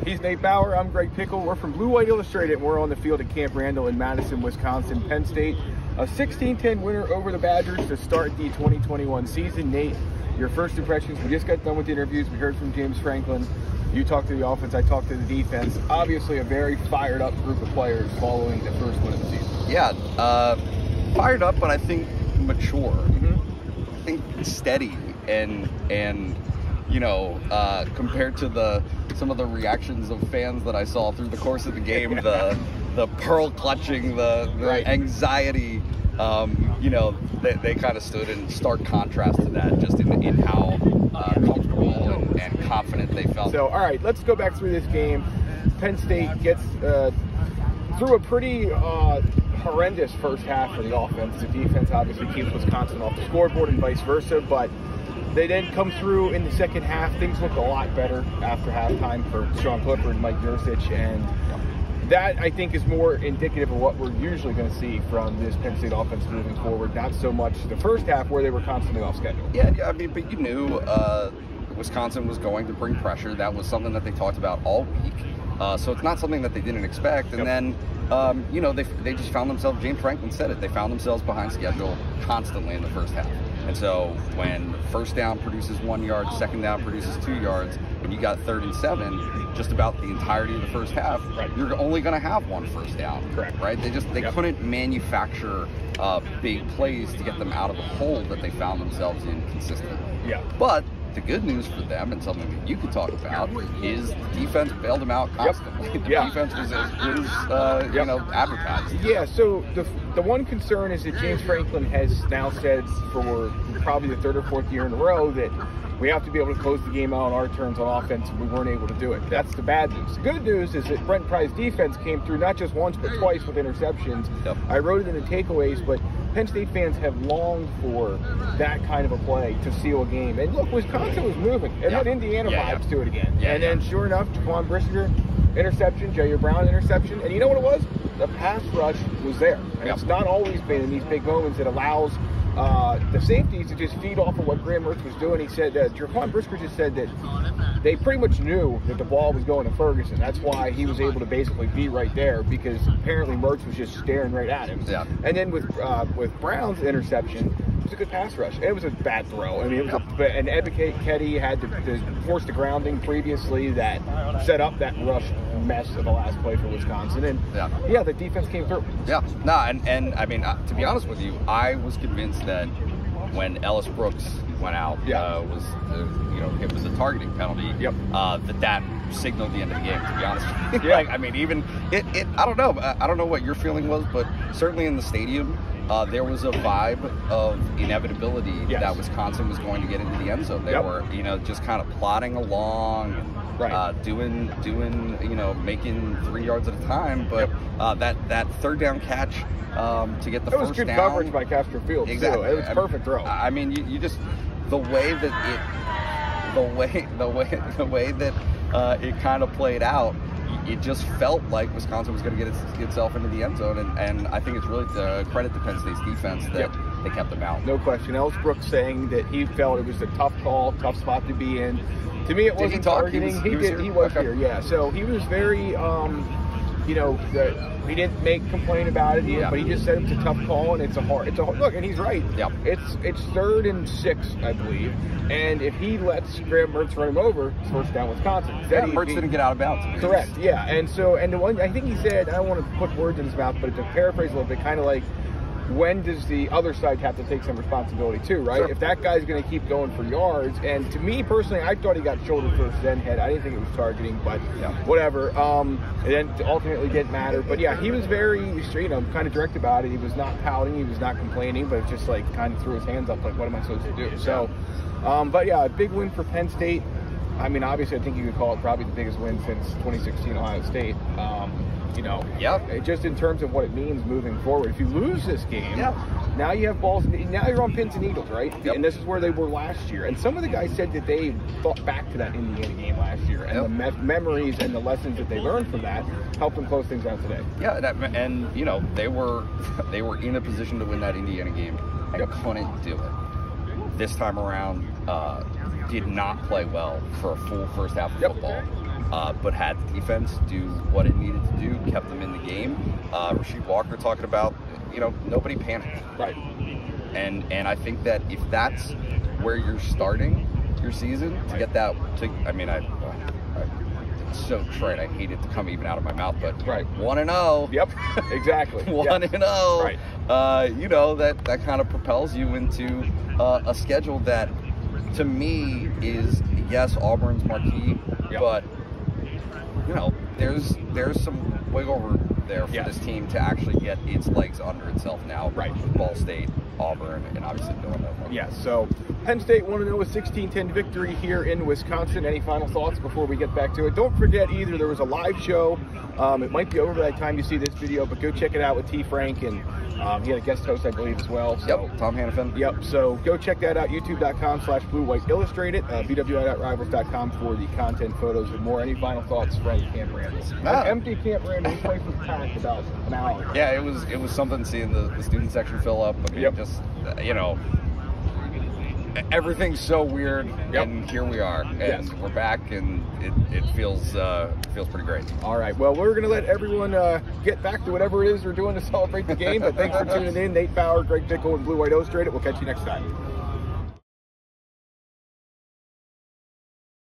He's Nate Bauer. I'm Greg Pickel. We're from Blue White Illustrated, and we're on the field at Camp Randall in Madison, Wisconsin. Penn State, a 16-10 winner over the Badgers to start the 2021 season. Nate, your first impressions. We just got done with the interviews. We heard from James Franklin. You talked to the offense. I talked to the defense. Obviously, a very fired-up group of players following the first win of the season. Yeah, fired up, but I think mature. I think steady and you know, compared to some of the reactions of fans that I saw through the course of the game, the pearl clutching, the right. anxiety, you know, they kind of stood in stark contrast to that, just in how comfortable and confident they felt. So, all right, let's go back through this game. Penn State gets through a pretty horrendous first half for the offense. The defense obviously keeps Wisconsin off the scoreboard and vice versa, but they then come through in the second half. Things look a lot better after halftime for Sean Clifford and Mike Yurcich, and that, I think, is more indicative of what we're usually going to see from this Penn State offense moving forward, not so much the first half where they were constantly off schedule. Yeah, I mean, but you knew Wisconsin was going to bring pressure. That was something that they talked about all week. So it's not something that they didn't expect. And then, you know, they just found themselves, James Franklin said it, they found themselves behind schedule constantly in the first half. And so when first down produces 1 yard, second down produces 2 yards, when you got 3rd and 7, just about the entirety of the first half, you're only going to have one first down. Correct. Right? They couldn't manufacture big plays to get them out of the hole that they found themselves in consistently. Yeah. But the good news for them, and something that you could talk about, is the defense bailed them out constantly. The defense was as good as you know, advertised. Yeah, so the one concern is that James Franklin has now said for probably the 3rd or 4th year in a row that we have to be able to close the game out on our terms on offense, and we weren't able to do it. That's the bad news. The good news is that Brent Pry's defense came through not just once but twice with interceptions. I wrote it in the takeaways, but Penn State fans have longed for that kind of a play to seal a game. And look, Wisconsin was moving. It had Indiana vibes to it again. And then sure enough, Jaquan Brisker, interception, Jair Brown, interception. And you know what it was? The pass rush was there. And it's not always been in these big moments that allows the safeties to just feed off of what Graham Mertz was doing. He said that Jaquan Brisker just said that they pretty much knew that the ball was going to Ferguson. That's why he was able to basically be right there, because apparently Mertz was just staring right at him. And then with Brown's interception, it was a good pass rush. It was a bad throw. I mean, it was and Ed Ketty had to force the grounding previously that set up that rush mess of the last play for Wisconsin. And the defense came through. And I mean, to be honest with you, I was convinced that when Ellis Brooks went out, was you know, it was a targeting penalty. That signaled the end of the game, to be honest with you. Like, I mean, even it I don't know what your feeling was, but certainly in the stadium there was a vibe of inevitability that Wisconsin was going to get into the end zone. They were, you know, just kind of plodding along and doing you know, making 3 yards at a time, but that 3rd down catch to get the first down. It was good coverage by Castro Fields. Exactly. Too. It was a perfect throw. I mean, you just, the way that it kind of played out, it just felt like Wisconsin was going to get itself into the end zone, and I think it's really to credit to Penn State's defense that they kept them out. No question. Ellis Brooks saying that he felt it was a tough call, tough spot to be in. To me, it wasn't targeting. He was here. Yeah. So he was very, you know, he didn't complain about it, but he just said it's a tough call, and it's a hard look, and he's right. It's 3rd and 6, I believe, and if he lets Graham Mertz run him over, it's first down Wisconsin. Mertz didn't get out of bounds. Correct. Yeah, and the one I think he said, I don't want to put words in his mouth, but to paraphrase a little bit, kind of like, when does the other side have to take some responsibility too, right? If that guy's going to keep going for yards, and to me personally, I thought he got shoulder first, then head. I didn't think it was targeting, but whatever. And then ultimately didn't matter. But yeah, he was very, you know, kind of direct about it. He was not pouting, he was not complaining, but it's just like kind of threw his hands up, like, what am I supposed to do? So, but yeah, a big win for Penn State. I mean, obviously, I think you could call it probably the biggest win since 2016 Ohio State. You know, just in terms of what it means moving forward. If you lose this game, now you have balls. Now you're on pins and needles, right? And this is where they were last year. And some of the guys said that they thought back to that Indiana game last year, and the memories and the lessons that they learned from that helped them close things out today. And you know, they were in a position to win that Indiana game and couldn't do it. This time around, did not play well for a full first half of football. but had the defense do what it needed to do, kept them in the game. Rasheed Walker talking about, nobody panicked. Right. And I think that if that's where you're starting your season, to get that, it's so trite. I hate it to come even out of my mouth, but 1-0. Yep, exactly. 1-0. Right. That kind of propels you into a schedule that, to me, is, yes, Auburn's marquee, but there's some wiggle room there for this team to actually get its legs under itself now. Right. Ball State, Auburn, and obviously Villanova. Yeah, so Penn State 1-0 with 16-10 victory here in Wisconsin. Any final thoughts before we get back to it? Don't forget either, there was a live show. It might be over by the time you see this video, but go check it out with T. Frank, and he had a guest host, I believe, as well. So, yep, Tom Hannafin. Yep, so go check that out, youtube.com/bluewhiteillustrated, bwi.rivals.com for the content, photos, and more. Any final thoughts from Camp Randall? Empty Camp Randall, this place was packed about an hour ago. Yeah, it was something seeing the student section fill up. I mean, just, everything's so weird, and here we are, and we're back, and it feels pretty great. All right, well, we're going to let everyone get back to whatever it is they're doing to celebrate the game, but thanks for tuning in. Nate, Bauer, Greg Pickel, and Blue White Illustrated. We'll catch you next time.